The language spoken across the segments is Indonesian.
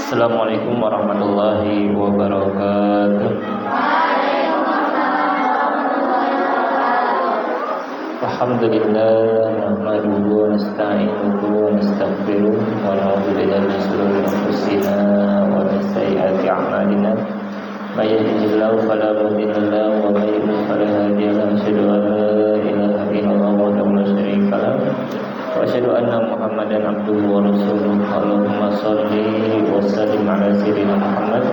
Assalamualaikum warahmatullahi wabarakatuh. Alhamdulillah nahmaduhu wa nasta'inuhu wa nastaghfiruh wa na'udzu billahi min shururi anfusina wa min sayyiati a'malina. May yahdihillahu fala mudilla lahu wa may yudlil fala hadiya lahu. Asyhadu an la ilaha illallah wahdahu la syarika lahu wa asyhadu anna Muhammadan abduhu wa rasuluh. Allahumma shalli wa sallim ala sayyidina Muhammad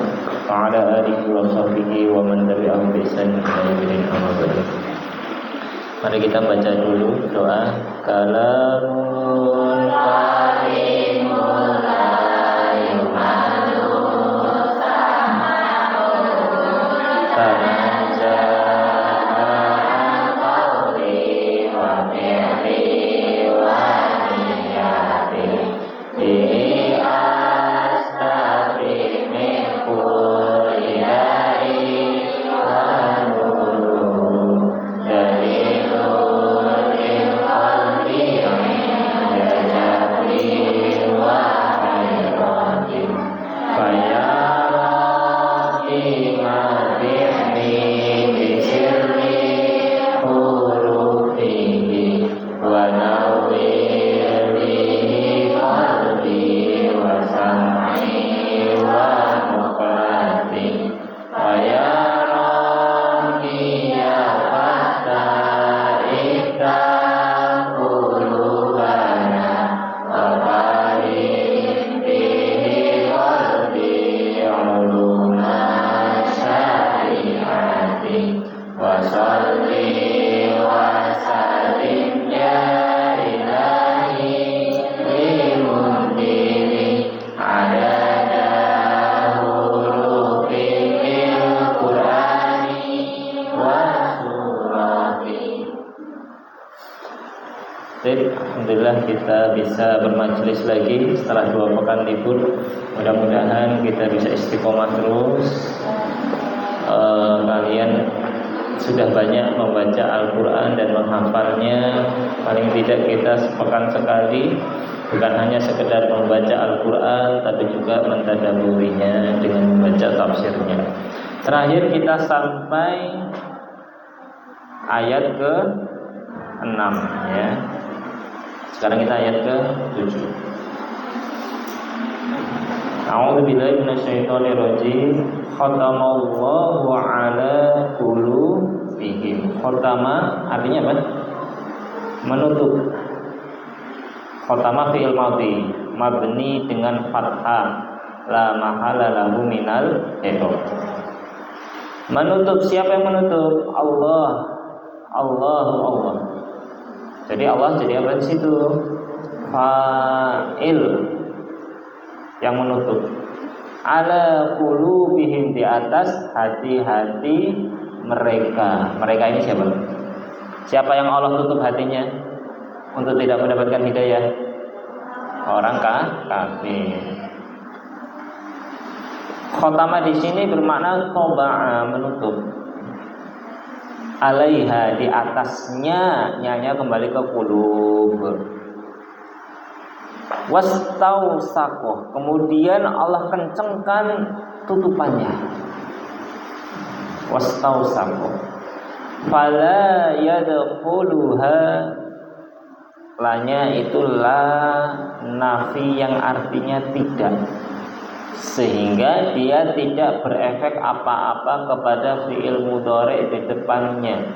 wa ala alihi wa sahbihi wa man tabi'ahum bi ihsan ila yaumil qiyamah. Mari kita baca dulu doa Kalamun karimul la yumadu sama'u Tanazzaha al-qawli wa fi'li wa niyati Bihi astaghfir min kulli da'i wa nuru dari Alhamdulillah kita bisa bermajelis lagi setelah 2 pekan libur. Mudah-mudahan kita bisa istiqomah terus. Kalian sudah banyak membaca Al-Quran dan menghafalnya. Paling tidak kita sepekan sekali, bukan hanya sekedar membaca Al-Quran, tapi juga mentadabburinya dengan membaca tafsirnya. Terakhir kita sampai ayat ke-6 ya. Sekarang kita ayat ke-7. A'udzu billahi minasyaitonir rajim. Khatamallahu ala qulubihim. Khatama artinya apa? Menutup. Khatama fi'il madhi mabni dengan fathah la mahala lahu minal i'rab. Menutup, siapa yang menutup? Allah. Allah. Jadi Allah jadi apa di situ? Fa'il yang menutup. Ala qulubihim, di atas hati-hati mereka. Mereka ini siapa? Siapa yang Allah tutup hatinya untuk tidak mendapatkan hidayah? Orang kafir. Khatama di sini bermakna taba'a, menutup. Alaiha, di atasnya, nyanya kembali ke qulub. Wastausakoh, kemudian Allah kencengkan tutupannya. Wastausakoh fala yadkhuluha, lanya itu la nafi yang artinya tidak, sehingga dia tidak berefek apa-apa kepada fi'il mudhari di depannya,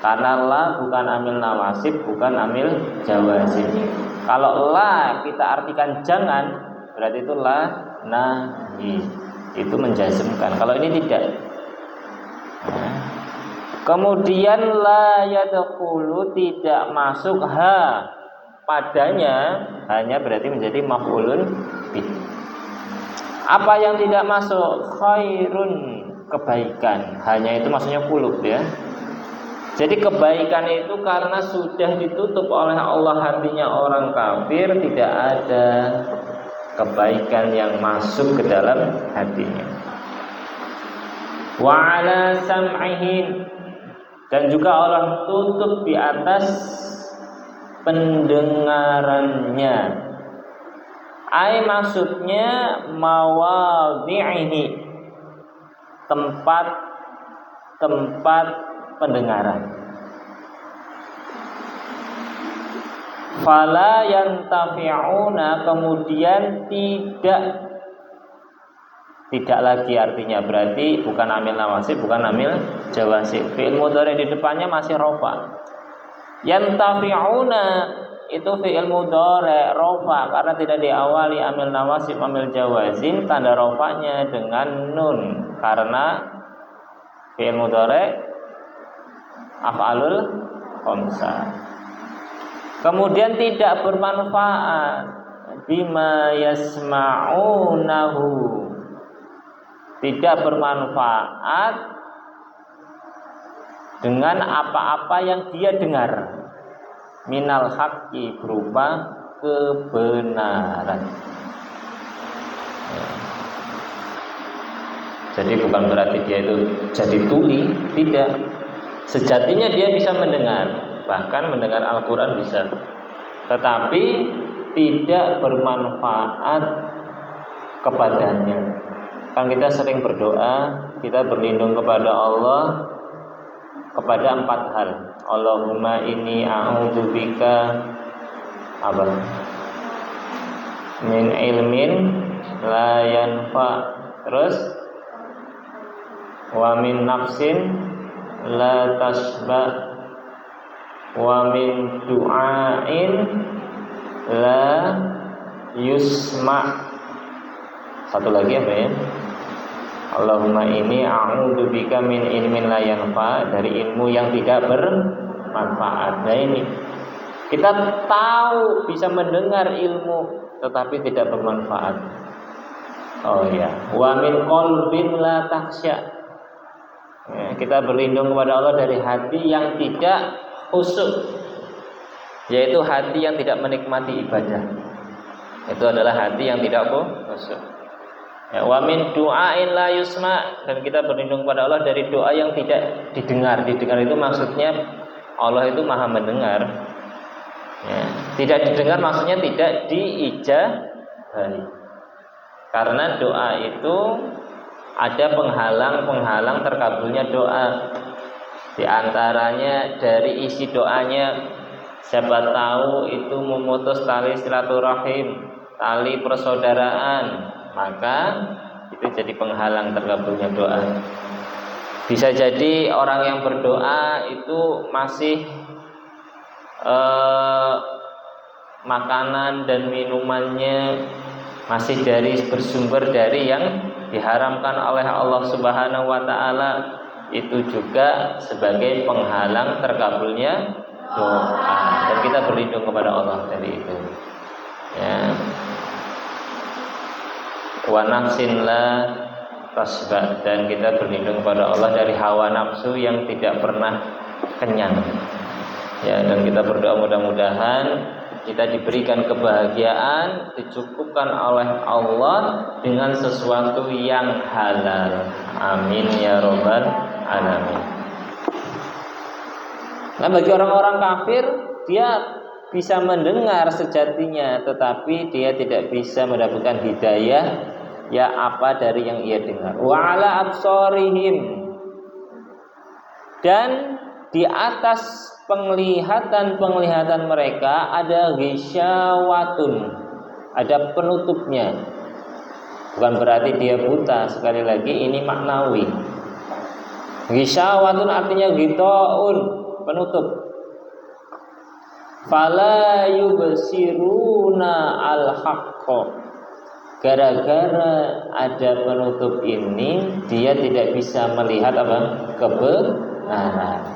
karena la bukan amil nawasib, bukan amil jawazim. Kalau la kita artikan jangan, berarti itu la nahi, itu menjazmkan. Kalau ini tidak. Kemudian la yadkhulu, tidak masuk ha padanya, hanya berarti menjadi maf'ulun bih. Apa yang tidak masuk? Khairun, kebaikan. Hanya itu maksudnya qulub ya. Jadi kebaikan itu karena sudah ditutup oleh Allah hatinya orang kafir, tidak ada kebaikan yang masuk ke dalam hatinya. Wa ala sam'ihim, dan juga Allah tutup di atas pendengarannya. Ai maksudnya mawadhi'ihi, tempat pendengaran. Fala yantafi'una, kemudian tidak lagi, artinya berarti bukan amil nawasib, bukan amil jawasib. Fi'il mudhari di depannya masih rofa. Yantafi'una itu fi'il mudhari rofa karena tidak diawali amil nawasib, amil jawazin, tanda rofanya dengan nun karena fi'il mudhari af'alul khamsah. Kemudian tidak bermanfaat bima yasma'unahu, tidak bermanfaat dengan apa-apa yang dia dengar, minal haqqi, berupa kebenaran. Jadi bukan berarti dia itu jadi tuli, tidak. Sejatinya dia bisa mendengar, bahkan mendengar Al-Quran bisa, tetapi tidak bermanfaat kepadanya. Kan kita sering berdoa, kita berlindung kepada Allah kepada 4 hal. Allahumma inni a'udzubika min ilmin la yanfa, terus wa min nafsin la tasba, wa min du'ain la yusma. Satu lagi apa ya? Allahumma inni a'udzubika min ilmin la yanfa, dari ilmu yang tidak bermanfaat. Nah ini kita tahu bisa mendengar ilmu tetapi tidak bermanfaat. Oh ya, wa min qalbin la takhsya. Ya, kita berlindung kepada Allah dari hati yang tidak khusyuk, yaitu hati yang tidak menikmati ibadah. Itu adalah hati yang tidak khusyuk. Ya, wa min du'ain la yusma, dan kita berlindung kepada Allah dari doa yang tidak didengar. Didengar itu maksudnya Allah itu maha mendengar. Ya, tidak didengar maksudnya tidak diijabahi. Karena doa itu ada penghalang terkabulnya doa. Di antaranya dari isi doanya, siapa tahu itu memutus tali silaturahim, tali persaudaraan, maka itu jadi penghalang terkabulnya doa. Bisa jadi orang yang berdoa itu masih makanan dan minumannya masih bersumber dari yang diharamkan oleh Allah Subhanahu wa taala, itu juga sebagai penghalang terkabulnya doa, dan kita berlindung kepada Allah dari itu. Ya. Wa nafsin la tasba, dan kita berlindung kepada Allah dari hawa nafsu yang tidak pernah kenyang. Ya, dan kita berdoa mudah-mudahan kita diberikan kebahagiaan, dicukupkan oleh Allah dengan sesuatu yang halal. Amin ya robbal alamin. Nah, bagi orang-orang kafir, dia bisa mendengar sejatinya, tetapi dia tidak bisa mendapatkan hidayah ya apa dari yang ia dengar. Wa ala absarihim, dan di atas penglihatan mereka ada ghisyawatun, ada penutupnya. Bukan berarti dia buta, sekali lagi ini maknawi. Ghisyawatun artinya ghitaun, penutup. Fala yubsiruna al-haqqa, gara-gara ada penutup ini dia tidak bisa melihat kebenaran.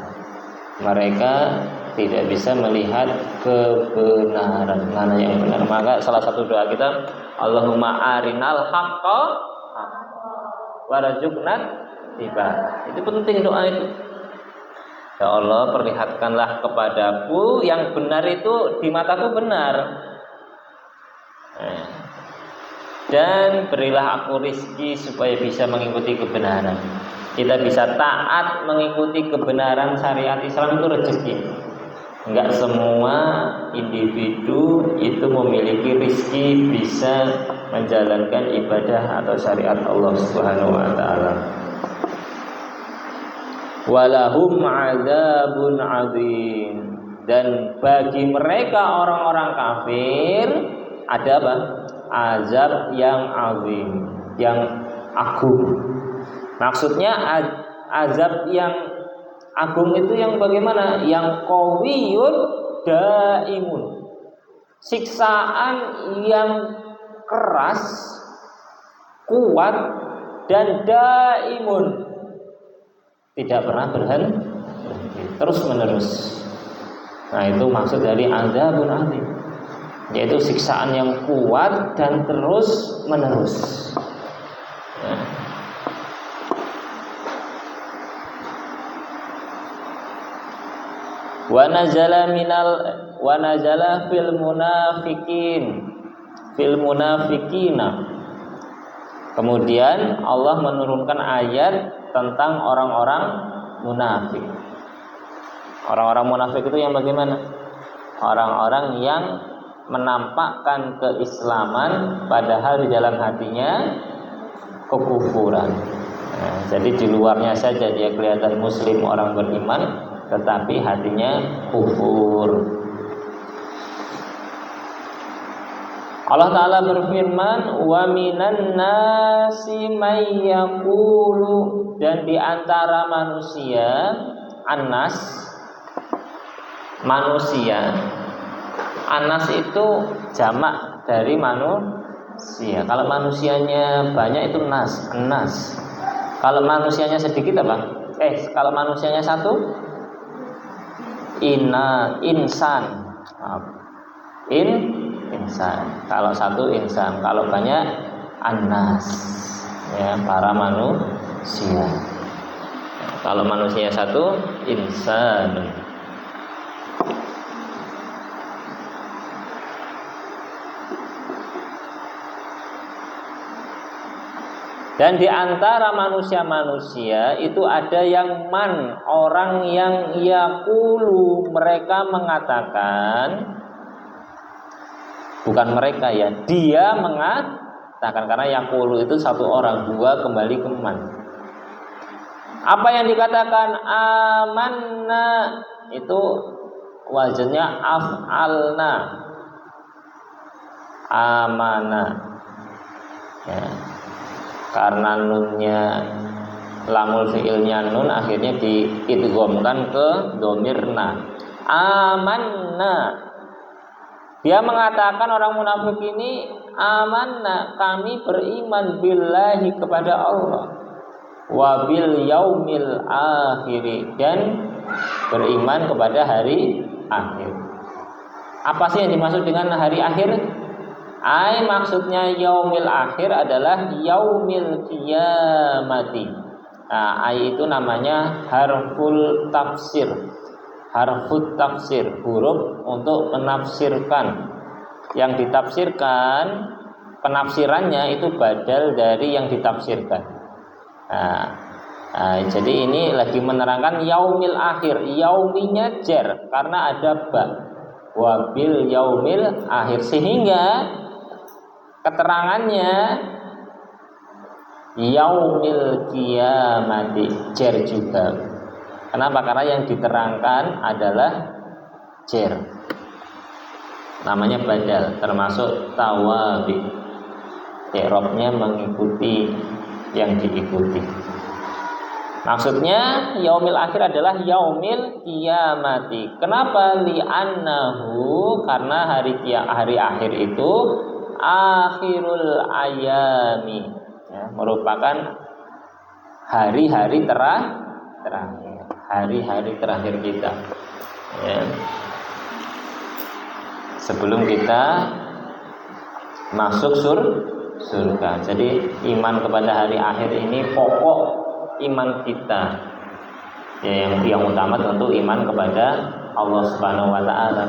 Mereka tidak bisa melihat kebenaran, mana yang benar. Maka salah satu doa kita, Allahumma arinal haqqa warzuqna ittiba'ah. Itu penting doa itu. Ya Allah, perlihatkanlah kepadaku yang benar itu di mataku benar, dan berilah aku rizki supaya bisa mengikuti kebenaran. Kita bisa taat mengikuti kebenaran syariat Islam itu rezeki. Enggak semua individu itu memiliki rizki bisa menjalankan ibadah atau syariat Allah Subhanahu wa taala. Walahum adzabun adzim, dan bagi mereka orang-orang kafir ada apa? Azab yang azim, yang agung. Maksudnya azab yang agung itu yang bagaimana? Yang qawiyun daimun, siksaan yang keras, kuat, dan daimun, tidak pernah berhenti, terus menerus. Nah, itu maksud dari azabun azim, yaitu siksaan yang kuat dan terus menerus. Ya. Wa nazala fil munafiqina. Kemudian Allah menurunkan ayat tentang orang-orang munafik. Orang-orang munafik itu yang bagaimana? Orang-orang yang menampakkan keislaman padahal di dalam hatinya kekufuran. Nah, jadi di luarnya saja dia kelihatan muslim, orang beriman, tetapi hatinya kufur. Allah Ta'ala berfirman, wa minan nasi may yaqulu, dan di antara manusia, annas, manusia. Anas itu jamak dari manusia. Kalau manusianya banyak itu nas. Kalau manusianya sedikit apa? Kalau manusianya satu, insan. Insan. Kalau satu insan, kalau banyak anas, ya, para manusia. Kalau manusia satu insan. Dan di antara manusia-manusia itu ada yang orang yang yaqulu, mereka mengatakan, bukan mereka ya, dia mengatakan, karena yaqulu itu satu orang, dua kembali ke man. Apa yang dikatakan amanna itu wazannya af'alna, amana, ya. Karena nunnya lamul fi'ilnya nun, akhirnya diidghamkan ke domirna. Amanna, dia mengatakan, orang munafik ini, amanna, kami beriman billahi, kepada Allah, wa bil yaumil akhiri, dan beriman kepada hari akhir. Apa sih yang dimaksud dengan hari akhir? Maksudnya yaumil akhir adalah yaumil qiyamati. Nah, itu namanya harful tafsir. Harful tafsir, huruf untuk menafsirkan. Yang ditafsirkan, penafsirannya itu badal dari yang ditafsirkan. Jadi ini lagi menerangkan yaumil akhir. Yauminya jar karena ada ba, wabil yaumil akhir, sehingga keterangannya yaumil qiyamati jar juga. Kenapa? Karena yang diterangkan adalah jar, namanya badal, termasuk tawabi, i'rabnya mengikuti yang diikuti. Maksudnya yaumil akhir adalah yaumil qiyamati. Kenapa? Li'annahu, karena hari akhir itu akhirul ayami, ya, merupakan hari-hari terakhir, hari-hari terakhir kita, ya, sebelum kita masuk surga. Jadi iman kepada hari akhir ini pokok iman kita, ya, yang utama tentu iman kepada Allah Subhanahu wa taala.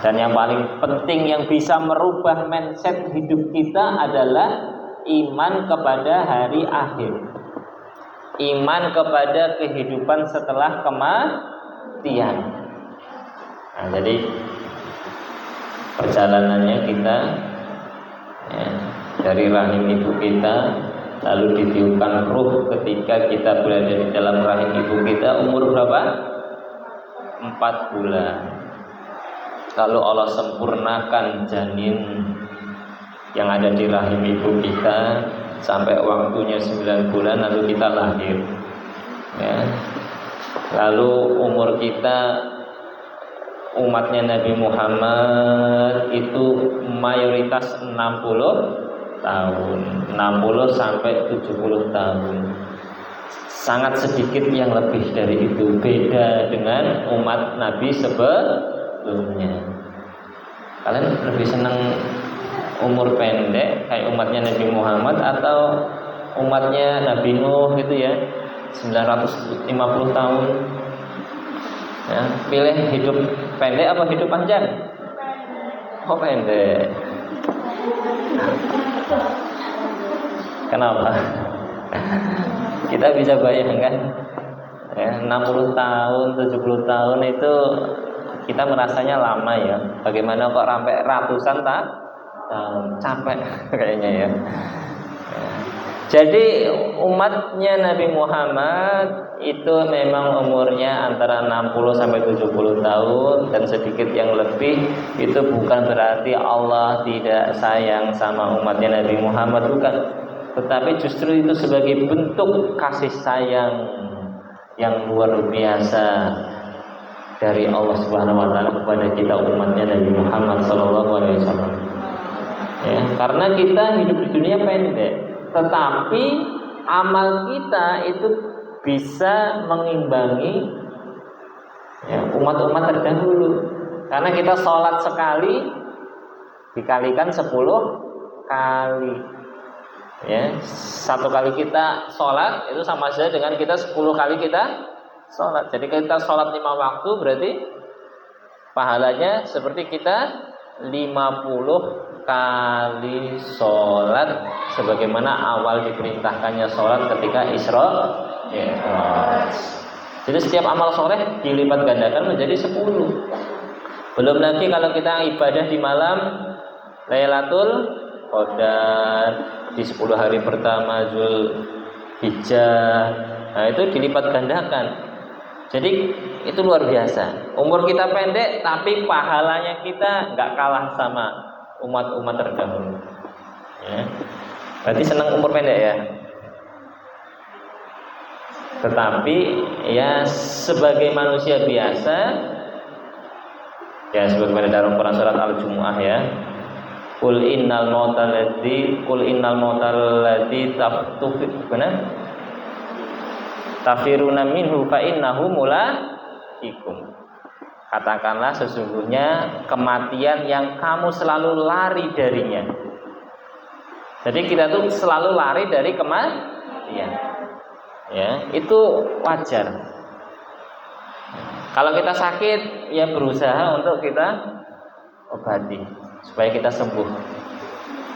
Dan yang paling penting yang bisa merubah mindset hidup kita adalah iman kepada hari akhir, iman kepada kehidupan setelah kematian. Nah, jadi perjalanannya kita ya, dari rahim ibu kita, lalu ditiupkan ruh ketika kita berada di dalam rahim ibu kita, umur berapa? 4 bulan. Lalu Allah sempurnakan janin yang ada di rahim ibu kita sampai waktunya 9 bulan, lalu kita lahir ya. Lalu umur kita, umatnya Nabi Muhammad itu mayoritas 60 tahun, 60 sampai 70 tahun. Sangat sedikit yang lebih dari itu, beda dengan umat Nabi sebelumnya. Kalian lebih senang umur pendek kayak umatnya Nabi Muhammad atau umatnya Nabi Nuh gitu ya, 950 tahun ya? Pilih hidup pendek apa hidup panjang? Oh, pendek. Kenapa? Kita bisa bayangkan ya, 60 tahun, 70 tahun itu kita merasanya lama ya. Bagaimana kok sampai ratusan tahun? Capek kayaknya ya. Jadi umatnya Nabi Muhammad itu memang umurnya antara 60 sampai 70 tahun, dan sedikit yang lebih. Itu bukan berarti Allah tidak sayang sama umatnya Nabi Muhammad, bukan. Tetapi justru itu sebagai bentuk kasih sayang yang luar biasa dari Allah Subhanahu wa taala kepada kita umatnya Nabi Muhammad sallallahu alaihi wasallam. Ya, karena kita hidup di dunia pendek, tetapi amal kita itu bisa mengimbangi ya, umat-umat terdahulu. Karena kita sholat sekali dikalikan 10 kali ya. 1 kali kita sholat itu sama saja dengan kita 10 kali kita sholat. Jadi kita sholat 5 waktu berarti pahalanya seperti kita 50 kali sholat, sebagaimana awal diperintahkannya sholat ketika Isra Mi'raj. Jadi setiap amal soleh dilipat gandakan menjadi 10. Belum lagi kalau kita ibadah di malam Lailatul Qadar, di 10 hari pertama Zulhijjah, nah itu dilipat gandakan. Jadi itu luar biasa. Umur kita pendek, tapi pahalanya kita nggak kalah sama umat-umat terdahulu. Ya. Berarti senang umur pendek ya. Tetapi ya sebagai manusia biasa, ya sebagaimana dalam Quran surat Al-Jumu'ah ya. Qul innal mautal ladzi tafiruna minhu fa innahu mulaqikum. Katakanlah sesungguhnya kematian yang kamu selalu lari darinya. Jadi kita tuh selalu lari dari kematian. Ya, itu wajar. Kalau kita sakit, ya berusaha untuk kita obati supaya kita sembuh.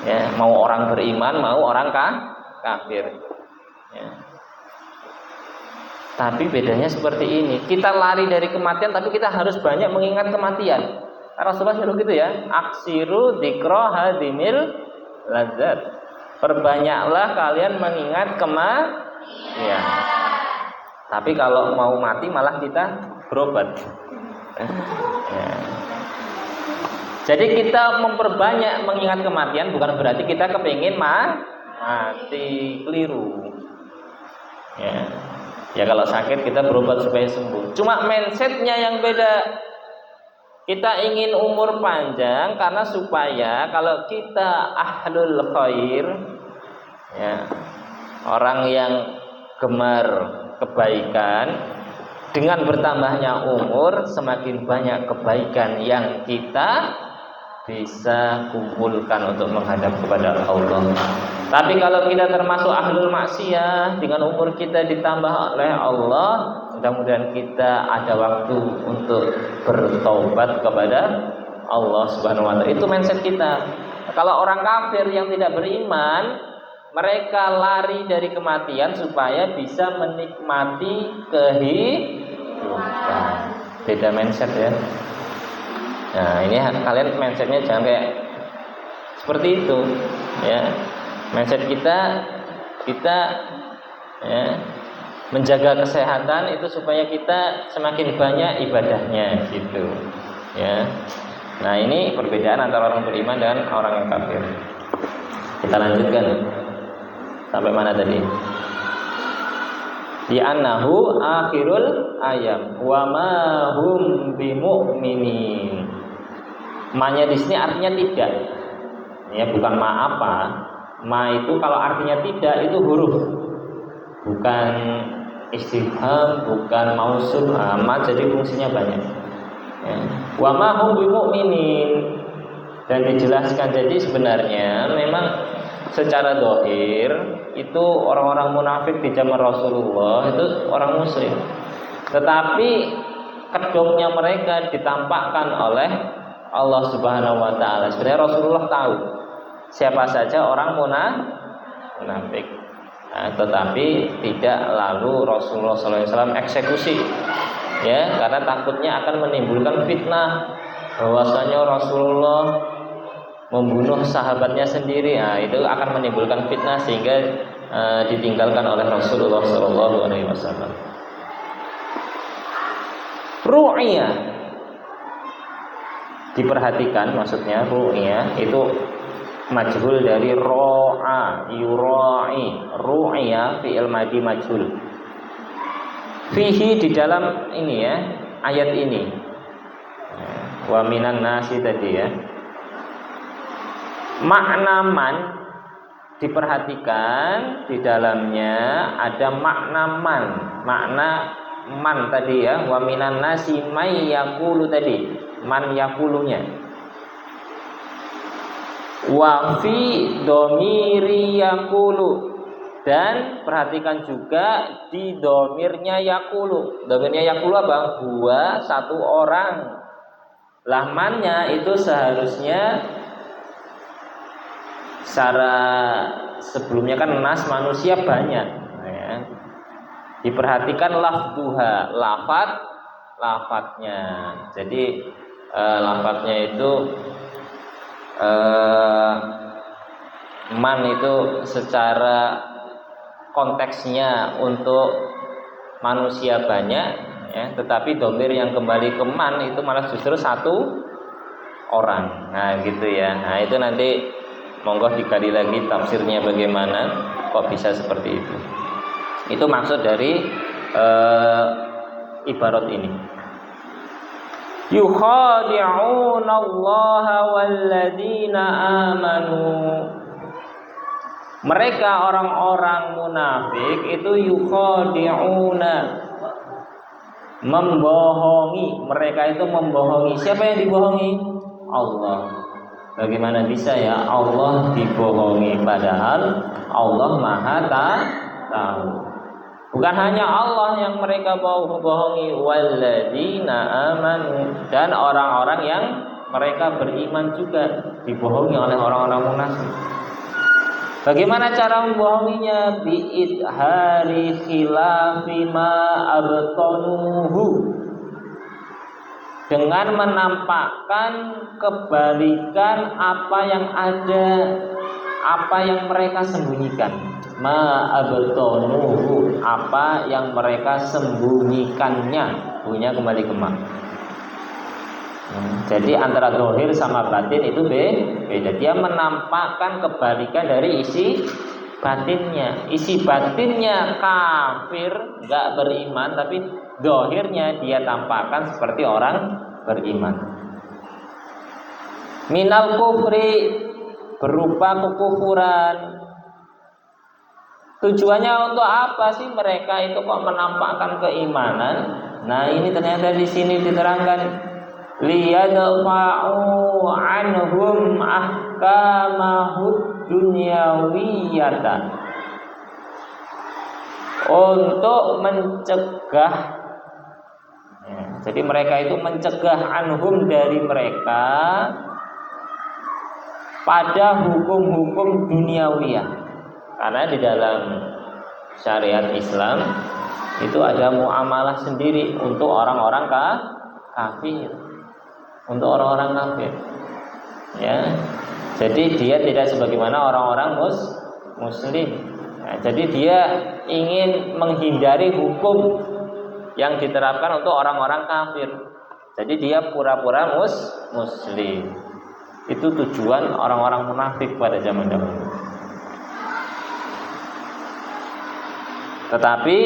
Ya, mau orang beriman, mau orang kafir. Ya. Tapi bedanya seperti ini. Kita lari dari kematian, tapi kita harus banyak mengingat kematian. Rasulullah nyuruh gitu ya. Aksiru dzikra hadimil ladzat. Perbanyaklah kalian mengingat kematian. Tapi kalau mau mati malah kita berobat. Ya. Jadi kita memperbanyak mengingat kematian bukan berarti kita kepingin mati, keliru. Ya. Ya kalau sakit kita berobat supaya sembuh. Cuma mindsetnya yang beda. Kita ingin umur panjang karena supaya kalau kita ahlul khair, ya, orang yang gemar kebaikan, dengan bertambahnya umur semakin banyak kebaikan yang kita bisa kumpulkan untuk menghadap kepada Allah. Tapi kalau kita termasuk ahlul maksiyah, dengan umur kita ditambah oleh Allah, mudah-mudahan kita ada waktu untuk bertobat kepada Allah Subhanahu wa taala. Itu mindset kita. Kalau orang kafir yang tidak beriman, mereka lari dari kematian supaya bisa menikmati kehidupan. Beda mindset ya. Nah ini kalian mindsetnya jangan kayak seperti itu ya. Mindset kita ya, menjaga kesehatan itu supaya kita semakin banyak ibadahnya gitu ya. Nah ini perbedaan antara orang beriman dan orang yang kafir. Kita lanjutkan sampai mana tadi? Di annahu akhirul ayam wa ma hum bimu'minin. Ma-nya di sini artinya tidak. Ya, bukan ma apa. Ma itu kalau artinya tidak itu huruf. Bukan istifham, bukan mausul. Ma jadi fungsinya banyak. Ya. Wa ma hum bimu'minin. Dan dijelaskan jadi sebenarnya memang secara zahir itu orang-orang munafik di zaman Rasulullah itu orang muslim. Tetapi kedoknya mereka ditampakkan oleh Allah Subhanahu wa taala. Sebenarnya Rasulullah tahu siapa saja orang munafik. Nah, tetapi tidak lalu Rasulullah SAW eksekusi. Ya, karena takutnya akan menimbulkan fitnah bahwasanya Rasulullah membunuh sahabatnya sendiri. Nah, itu akan menimbulkan fitnah sehingga ditinggalkan oleh Rasulullah SAW. Ru'ya diperhatikan, maksudnya ru'ya itu majhul dari ro'a yura'i. Ru'ya fi'il madhi majhul. Fihi di dalam ini ya, ayat ini. Wa minan nasi tadi ya. Makna man diperhatikan di dalamnya ada makna man. Makna man tadi ya, wa minan nasi may yaqulu tadi. Man yaqulunya. Wa fi dhamiri yaqulu. Dan perhatikan juga di domirnya yaqulu. Domirnya yaqulu apa? Huwa satu orang. Lahmannya itu seharusnya secara sebelumnya kan nas manusia banyak ya. Diperhatikan lafduha, lafadznya. Jadi lafadznya itu man itu secara konteksnya untuk manusia banyak ya, tetapi domir yang kembali ke man itu malah justru satu orang. Nah gitu ya. Nah itu nanti monggo digali lagi tafsirnya bagaimana kok bisa seperti itu. Itu maksud dari ibarat ini. Yukhadi'una Allah walladzina amanu. Mereka orang-orang munafik itu yukhadi'una, membohongi. Mereka itu membohongi. Siapa yang dibohongi? Allah. Bagaimana bisa ya Allah dibohongi, padahal Allah Maha tahu. Bukan hanya Allah yang mereka bohongi, walladzina amanu, dan orang-orang yang mereka beriman juga dibohongi oleh orang-orang munafik. Bagaimana cara membohonginya? Bi'idhari khilafi ma abtanuhu, dengan menampakkan kebalikan apa yang ada, apa yang mereka sembunyikan. Ma abtanuhu, apa yang mereka sembunyikannya. Punya kembali ke ma. Jadi antara zahir sama batin itu beda. Dia menampakkan kebalikan dari isi batinnya. Isi batinnya kafir, enggak beriman, tapi zahirnya dia tampakkan seperti orang beriman. Minal kufri, berupa kekufuran. Tujuannya untuk apa sih mereka itu kok menampakkan keimanan? Nah ini ternyata di sini diterangkan, liyadfa'u anhum ahkamahud dunyawiyata, untuk mencegah ya, jadi mereka itu mencegah anhum dari mereka pada hukum-hukum duniawiyah. Karena di dalam syariat Islam itu ada muamalah sendiri untuk orang-orang kafir. untuk orang-orang kafir. Ya. Jadi dia tidak sebagaimana orang-orang muslim. Nah, jadi dia ingin menghindari hukum yang diterapkan untuk orang-orang kafir. Jadi dia pura-pura muslim. Itu tujuan orang-orang munafik pada zaman dahulu. Tetapi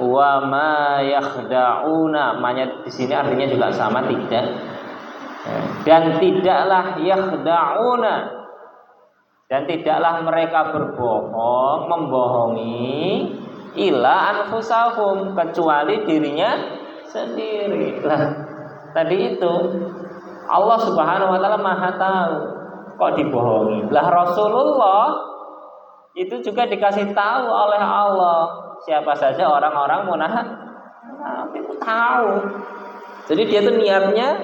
wa ma yakhda'una, di sini artinya juga sama, tidak. Dan tidaklah yakhda'una, dan tidaklah mereka berbohong, membohongi illa anfusahum, kecuali dirinya sendiri. Lah, tadi itu Allah Subhanahu wa taala Maha tahu, kok dibohongi. Lah Rasulullah itu juga dikasih tahu oleh Allah siapa saja orang-orang munafik, tahu. Jadi dia tuh niatnya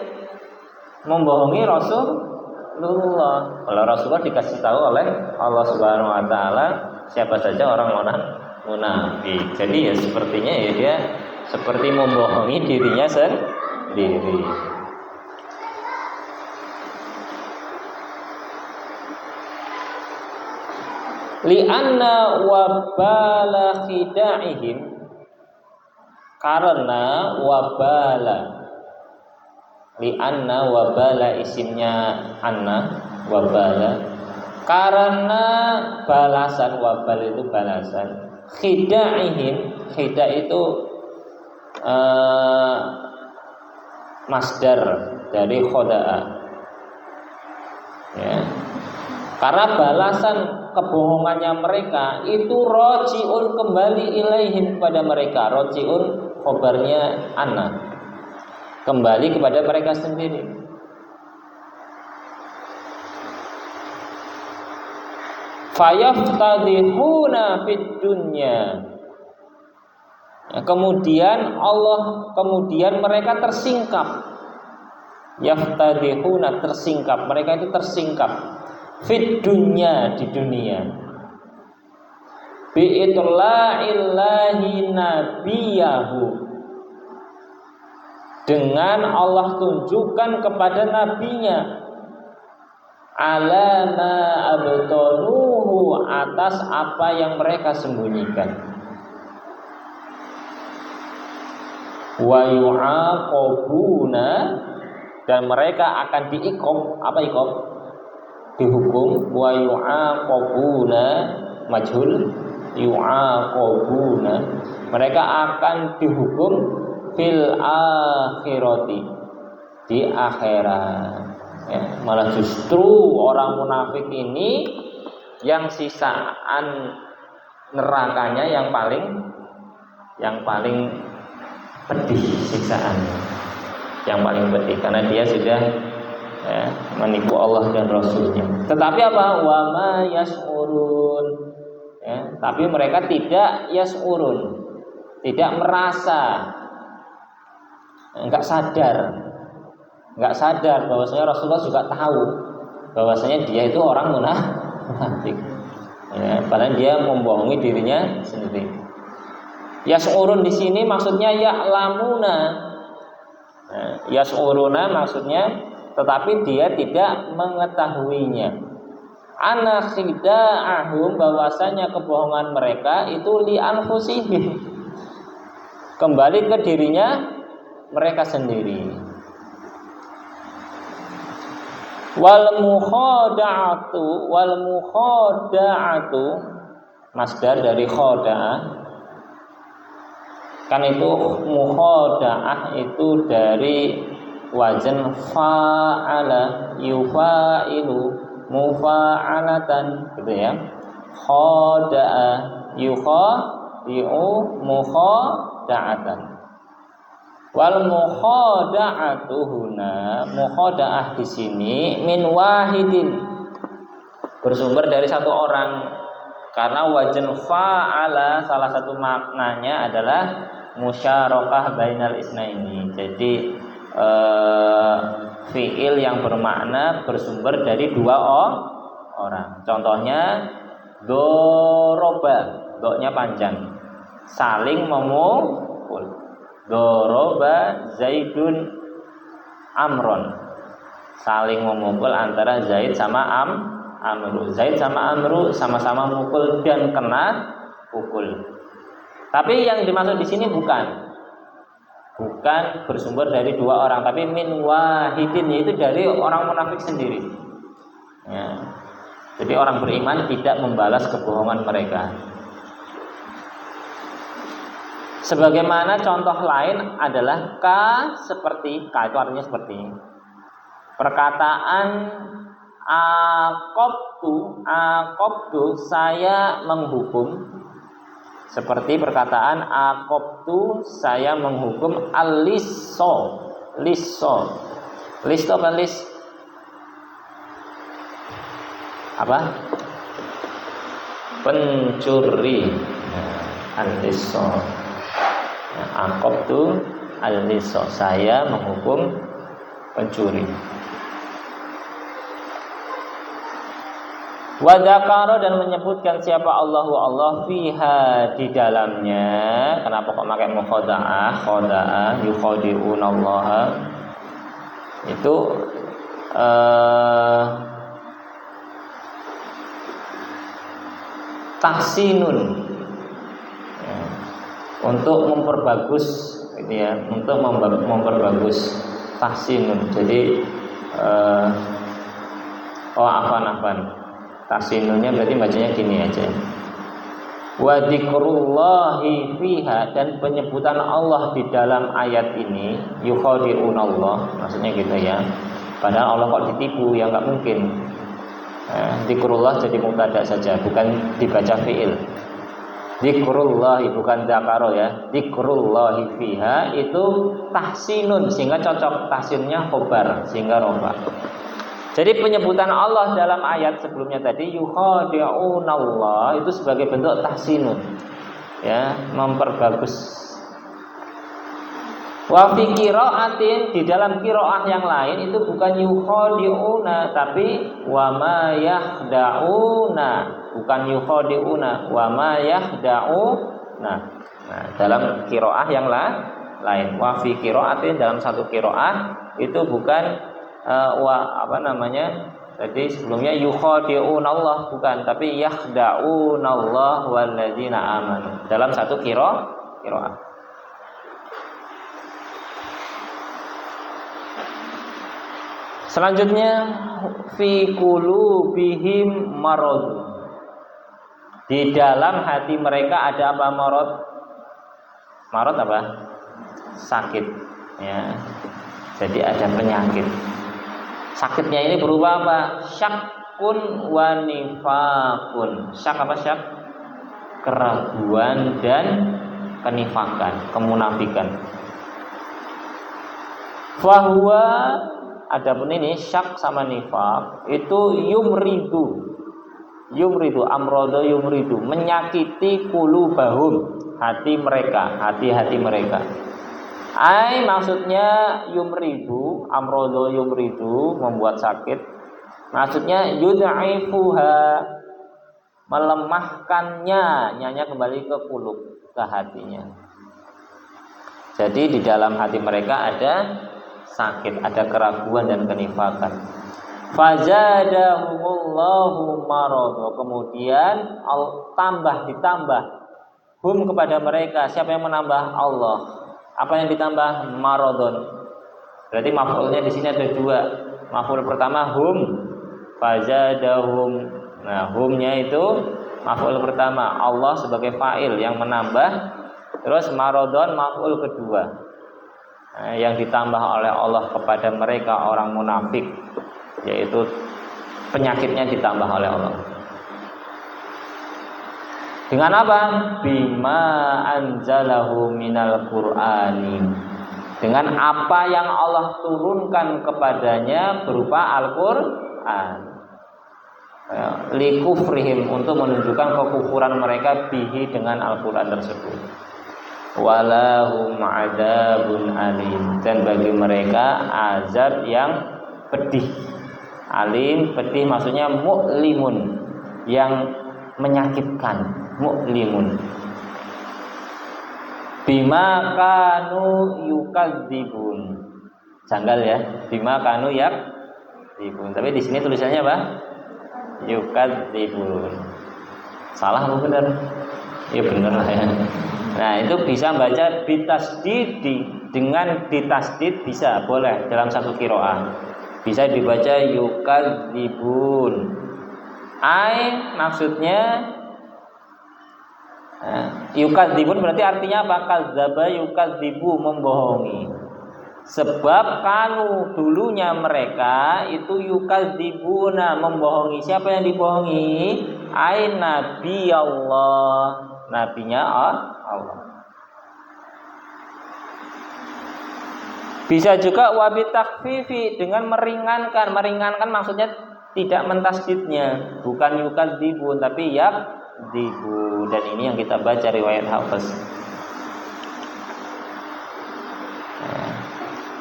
membohongi Rasulullah. Kalau Rasulullah dikasih tahu oleh Allah Subhanahu wa taala siapa saja orang munafik. Jadi ya sepertinya ya dia seperti membohongi dirinya sendiri. Li'anna wabala khida'ihim, karena wabala, li'anna wabala isimnya anna, wabala, karena balasan, wabal itu balasan, khida'ihim, khida' itu masdar dari khoda'a, ya. Karena balasan kebohongannya mereka itu rojiun, kembali ilaihim, kepada mereka. Rojiun khobarnya anna, kembali kepada mereka sendiri. Fayaftadihuna fid dunya, kemudian mereka tersingkap. Yaftadihuna, tersingkap, mereka itu tersingkap fid dunya, di dunia, bi itla'illahi nabiyahu, dengan Allah tunjukkan kepada nabinya, ala ma abtanuhu, atas apa yang mereka sembunyikan, wa yu'aqabuna, dan mereka akan diiqab. Apa iqab? Dihukum. Wa yu'aqabuna, majhul, yu'aqabuna, mereka akan dihukum fil akhirati, di akhirat, ya. Malah justru orang munafik ini yang sisaan nerakanya yang paling pedih siksaannya, yang paling pedih, karena dia sudah menipu Allah dan Rasulnya. Tetapi apa? Wa ma yas'urun, ya, tapi mereka tidak yas'urun, tidak merasa, enggak sadar bahwasanya Rasulullah juga tahu bahwasanya dia itu orang munafik, ya, padahal dia membohongi dirinya sendiri. Yas'urun di sini maksudnya ya'lamuna, yas'uruna maksudnya tetapi dia tidak mengetahuinya. Ana khida'ahum, bahwasanya kebohongan mereka itu li anfusihim, kembali ke dirinya mereka sendiri. Wal mukhada'atu masdar dari khada'ah, kan itu mukhada'ah itu dari wazan fa'ala, yufa'ilu, mufa'alatan, gitu ya. Khada'a, yukhadi'u, mukhada'atan. Wal mukhada'atu huna, mukhada'ah di sini min wahidin, bersumber dari satu orang, karena wazan fa'ala salah satu maknanya adalah musyarakah bainal isnaini. Jadi fiil yang bermakna bersumber dari dua orang. Contohnya doroba, do-nya panjang, saling memukul. Doroba Zaidun Amron, saling memukul antara Zaid sama Amru. Zaid sama Amru sama-sama mukul dan kena pukul. Tapi yang dimaksud di sini bukan bersumber dari dua orang, tapi min wahidin, yaitu dari orang munafik sendiri. Ya. Jadi orang beriman tidak membalas kebohongan mereka. Sebagaimana contoh lain adalah seperti K itu artinya seperti perkataan aqabtu saya menghukum, seperti perkataan aqabtu saya menghukum al-lisso. Lisso apa lis? Apa? Pencuri. Al-lisso. Aqabtu al-lisso, saya menghukum pencuri. Wa dzakara, dan menyebutkan siapa Allah fiha, di dalamnya. Kenapa kok pakai khodaah yukhadi'unallaha? Itu tahsinun, ya, untuk memperbagus gitu ya, untuk memperbagus tahsinun. Jadi afan. Tahsinunnya berarti bacanya gini aja. Wa dzikrullahi fiha, dan penyebutan Allah di dalam ayat ini, yukhadi'unallah, maksudnya gitu ya. Padahal Allah kok ditipu, ya nggak mungkin. Dzikrullah jadi mubtada saja, bukan dibaca fiil. Dzikrullahi bukan dzakaro ya. Dzikrullahi fiha itu tahsinun, sehingga cocok, tahsinnya khobar sehingga rofa. Jadi penyebutan Allah dalam ayat sebelumnya tadi yukhadi'unallah itu sebagai bentuk tahsinun, ya, memperbagus. Wa fi qira'atin, di dalam qiraah yang lain itu bukan yukhadi'una tapi wa ma yakhda'una, bukan yukhadi'una, wa ma yakhda'una. Nah, dalam qiraah yang lain, wa fi qira'atin, dalam satu qiraah itu bukan Jadi sebelumnya yukhadi'unallah bukan, tapi yakhda'unallah walladzina amanu, dalam satu qiraah. Selanjutnya fi qulubihim marad, di dalam hati mereka ada apa? Marad apa? Sakit, ya. Jadi ada penyakit. Sakitnya ini berupa apa? Syakkun wa nifakun. Syak apa syak? Keraguan dan kenifakan, kemunafikan. Fahuwa, adapun ini syak sama nifak itu yumridu amrodo yumridu, menyakiti qulubahum, hati mereka, hati-hati mereka. Maksudnya yumridu, amrodo yumridu, membuat sakit. Maksudnya yud'ifuha, melemahkannya, nyanya kembali ke qulub, ke hatinya. Jadi di dalam hati mereka ada sakit, ada keraguan dan kenifakan. Fazadahumullahu marado, kemudian ditambah hum kepada mereka. Siapa yang menambah? Allah. Apa yang ditambah? Maradon. Berarti maf'ulnya di sini ada dua. Maf'ul pertama hum, fazadahum. Nah, humnya itu maf'ul pertama, Allah sebagai fa'il yang menambah. Terus maradon maf'ul kedua, yang ditambah oleh Allah kepada mereka orang munafik, yaitu penyakitnya ditambah oleh Allah. Dengan apa? Bima anzalahu minal qur'ani, dengan apa yang Allah turunkan kepadanya berupa Al-Qur'an. Likufrihim, untuk menunjukkan kekufuran mereka bihi, dengan Al-Qur'an tersebut. Walahum adzabun alim, dan bagi mereka azab yang pedih. Alim, pedih maksudnya mu'limun, yang menyakitkan. Mu'limun. Bima kanu yukadzibun. Janggal ya. Bima kanu yukadzibun. Tapi di sini tulisannya apa? Yukadzibun. Salah apa benar? Ya benar lah ya. Nah, itu bisa baca bitasdidi, dengan ditasdid bisa, boleh dalam satu qiraah. Bisa dibaca yukadzibun. Maksudnya yukadzibun berarti artinya apa? Kadzdzaba yukadzibu, membohongi. Sebab kanu dulunya mereka itu yukadzibuna, membohongi. Siapa yang dibohongi? Nabi Allah, nabinya Allah. Bisa juga wabi takfifi, dengan meringankan. Meringankan maksudnya tidak mentasdidnya, bukan yukadzibun tapi yakdzibu. Dan ini yang kita baca riwayat Hafiz.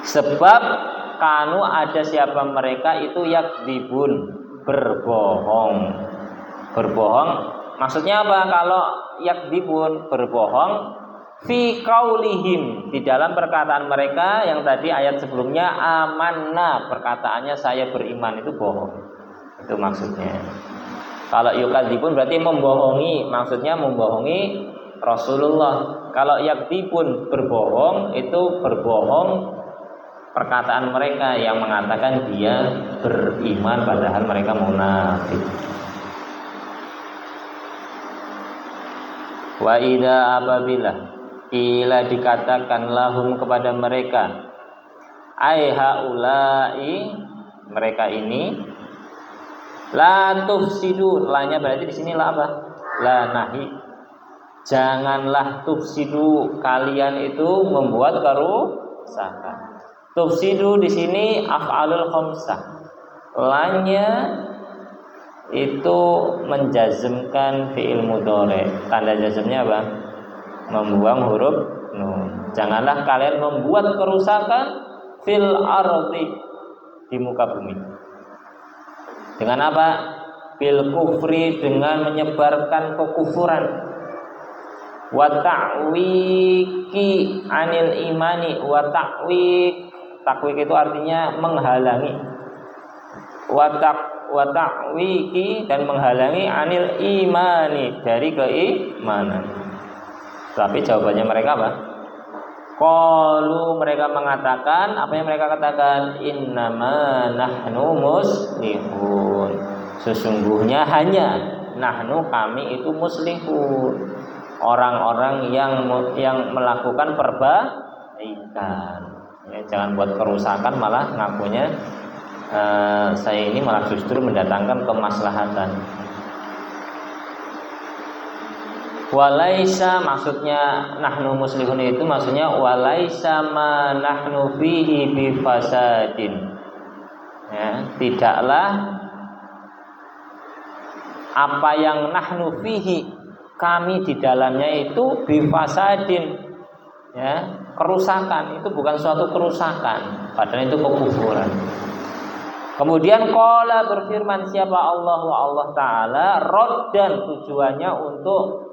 Sebab kanu ada siapa mereka itu yakdzibun, berbohong. Berbohong maksudnya apa? Kalau yakdzibun, berbohong fi qaulihim, di dalam perkataan mereka yang tadi ayat sebelumnya amanna, perkataannya saya beriman, itu bohong. Itu maksudnya. Kalau yukadzibun berarti membohongi, maksudnya membohongi Rasulullah. Kalau yakdzibun, berbohong, itu berbohong perkataan mereka yang mengatakan dia beriman padahal mereka munafik. Wa idza apabila ila dikatakan lahum kepada mereka, ai haulai, mereka ini, la tufsidu, lanya berarti di sini la apa? La nahi. Janganlah tufsidu, kalian itu membuat kerusakan. Tufsidu di sini af'alul khamsah. Lanya itu menjazmkan fi'il mudhari. Tanda jazmnya apa? Membuang huruf nun. Janganlah kalian membuat kerusakan fil ardi, di muka bumi. Dengan apa? Bil kufri, dengan menyebarkan kekufuran. Wa ta'wiki anil imani. Wa ta'wik, takwik itu artinya menghalangi. Wa ta'wiki, dan menghalangi anil imani, dari keimanan. Tapi jawabannya mereka apa? Qalu, mereka mengatakan, apa yang mereka katakan? Innama nahnu muslihun. Sesungguhnya hanya nahnu, kami itu muslihun, orang-orang yang melakukan perbaikan. Ya, jangan buat kerusakan, malah ngakunya saya ini malah justru mendatangkan kemaslahatan. Walaisa, maksudnya nahnu muslihun itu maksudnya walaisa ma nahnu fihi bifasadin. Ya, tidaklah apa yang nahnu fihi, kami di dalamnya itu bifasadin, ya, kerusakan. Itu bukan suatu kerusakan, padahal itu kekufuran. Kemudian qala, berfirman siapa Allah, wa Allah Ta'ala, roddan, tujuannya untuk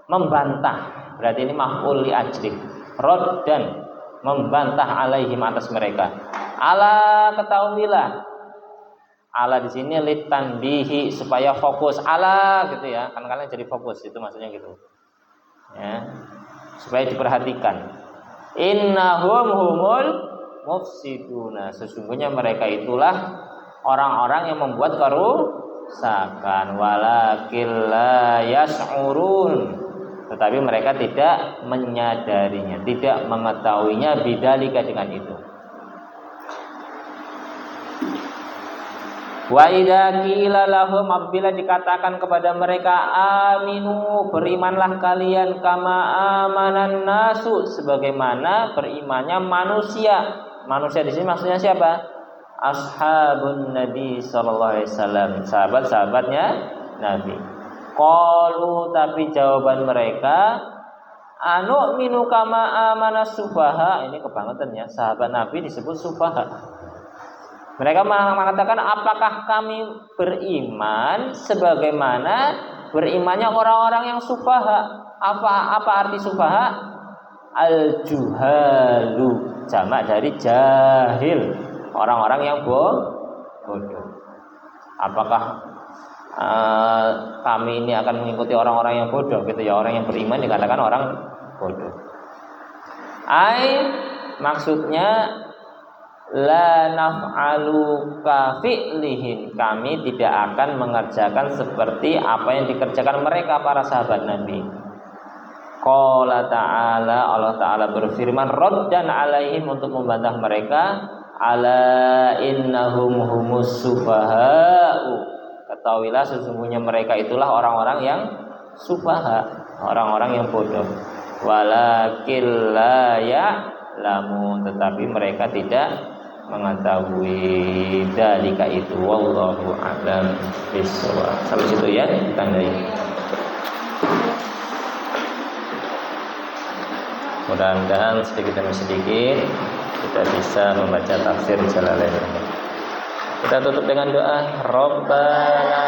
membantah. Berarti ini maf'ul li ajli. Roddan, membantah alaihim, atas mereka. Ala, ketahuilah. Ala di sini litanbihi, supaya fokus. Ala gitu ya, kan kalian jadi fokus, itu maksudnya gitu. Ya, supaya diperhatikan. Innahum humul mufsiduna, sesungguhnya mereka itulah orang-orang yang membuat kerusakan. Walakin la yas'urun, tetapi mereka tidak menyadarinya, tidak mengetahuinya, bidzalika, dengan itu. Wa idza qila lahum, apabila dikatakan kepada mereka, aminu, berimanlah kalian, kama amanan nasu, sebagaimana berimannya manusia. Manusia di sini maksudnya siapa? Ashabun Nabi sallallahu alaihi wasallam, sahabat-sahabatnya Nabi. Qalu, tapi jawaban mereka, anu minu kama amanas sufaha. Ini kebangetan ya, sahabat Nabi disebut sufaha. Mereka mengatakan, apakah kami beriman sebagaimana berimannya orang-orang yang sufaha? Apa arti sufaha? Al-juhalu, jamak dari jahil, orang-orang yang bodoh. Apakah kami ini akan mengikuti orang-orang yang bodoh gitu ya? Orang yang beriman dikatakan orang bodoh. Maksudnya la naf'alu ka fi'lihim, kami tidak akan mengerjakan seperti apa yang dikerjakan mereka para sahabat Nabi. Qala ta'ala, Allah Ta'ala berfirman raddan alaihim, untuk membantah mereka, ala innahum humus sufaha'u, ketahuilah sesungguhnya mereka itulah orang-orang yang sufaha, orang-orang yang bodoh. Walakin la ya'lamun, tetapi mereka tidak mengetahui dalika itu. Wallahu a'lam bishawab. Sampai situ ya, ditandai. Mudah-mudahan sedikit demi sedikit kita bisa membaca tafsir Jalalain. Kita tutup dengan doa. Rabbana